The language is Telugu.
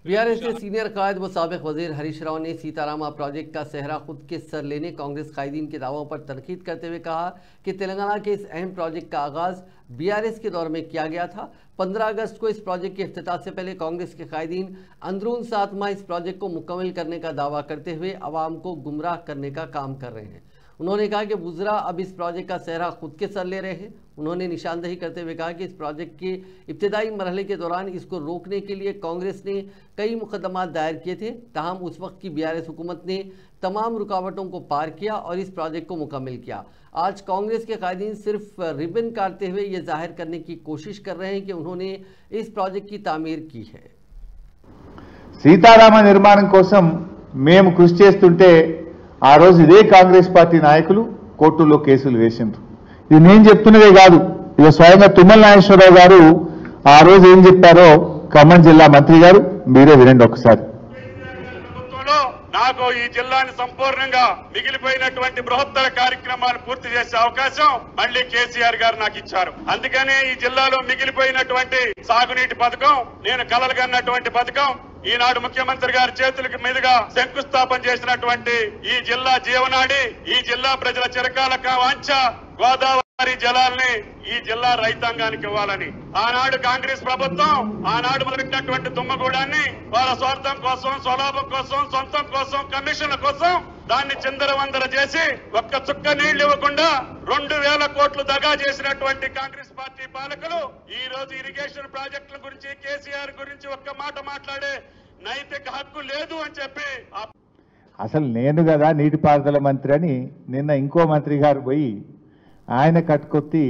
बीआरएस के सीनियर कायद व साबिक वजीर हरीश राव ने सीतारामा प्रोजेक्ट का सेहरा खुद के सर लेने कांग्रेस कायदीन के दावों पर तनकीद करते हुए कहा कि तेलंगाना के इस अहम प्रोजेक्ट का आगाज बीआरएस के दौर में किया गया था। 15 अगस्त को इस प्रोजेक्ट के इफ्तिताह से पहले कांग्रेस के कायदीन अंदरून 7 माह इस प्रोजेक्ट को मुकम्मल करने का दावा करते हुए अवाम को गुमराह करने का काम कर रहे हैं। उन्होंने कहा कि वुज़रा अब इस प्रोजेक्ट का सेहरा खुद के सर ले रहे हैं। उन्होंने निशानदेही करते हुए कहा कि इस प्रोजेक्ट के इब्तदाई मरहले के दौरान इसको रोकने के लिए कांग्रेस ने कई मुकदमात दायर किए थे, ताहम उस वक्त की बीआरएस हुकूमत ने तमाम रुकावटों को पार किया और इस प्रोजेक्ट को मुकम्मल किया। आज कांग्रेस के कायदीन सिर्फ रिबन काटते हुए ये जाहिर करने की कोशिश कर रहे हैं कि उन्होंने इस प्रोजेक्ट की तामीर की है। सीताराम निर्माणం కోసం మేము కృషి చేస్తుంటే ఆ రోజు ఇదే కాంగ్రెస్ పార్టీ నాయకులు కోర్టులో కేసులు వేసిండ్రు। ఇది నేను చెప్తున్నదే కాదు, ఇక స్వయంగా తుమ్మల నాగేశ్వరరావు గారు ఆ రోజు ఏం చెప్పారో ఖమ్మం జిల్లా మంత్రి గారు మీరే వినండి ఒకసారి। నాకు ఈ జిల్లాని సంపూర్ణంగా మిగిలిపోయినటువంటి బృహత్తర కార్యక్రమాలు పూర్తి చేసే అవకాశం మళ్ళీ కేసీఆర్ గారు నాకు ఇచ్చారు। అందుకనే ఈ జిల్లాలో మిగిలిపోయినటువంటి సాగునీటి పథకం, నేను కలలుగన్నటువంటి పథకం, ఈనాడు ముఖ్యమంత్రి గారి చేతులకు మీదుగా శంకుస్థాపన చేసినటువంటి ఈ జిల్లా జీవనాడి, ఈ జిల్లా ప్రజల చిరకాల వాంఛ గోదావరి జలాల్ని ఈ జిల్లా రైతాంగానికి ఇవ్వాలని ఆనాడు కాంగ్రెస్ ప్రభుత్వం ఆనాడు మొదలెట్టినటువంటి తుమ్మగూడాన్ని వాళ్ళ స్వార్థం కోసం, స్వలాభం కోసం, సొంతం కోసం, కమిషన్ల కోసం దాన్ని చిందరవందర చేసి ఒక్క చుక్క నీళ్లు ఇవ్వకుండా 2000 కోట్లు దగా చేసినటువంటి కాంగ్రెస్ పార్టీ పాలకులు ఈ రోజు ఇరిగేషన్ ప్రాజెక్టుల గురించి, కేసీఆర్ గురించి ఒక్క మాట మాట్లాడే నైతిక హక్కు లేదు అని చెప్పి అసలు నేను కదా నీటిపారుదల మంత్రి అని నిన్న ఇంకో మంత్రి గారు పోయి ఆయన కట్టుకొత్తి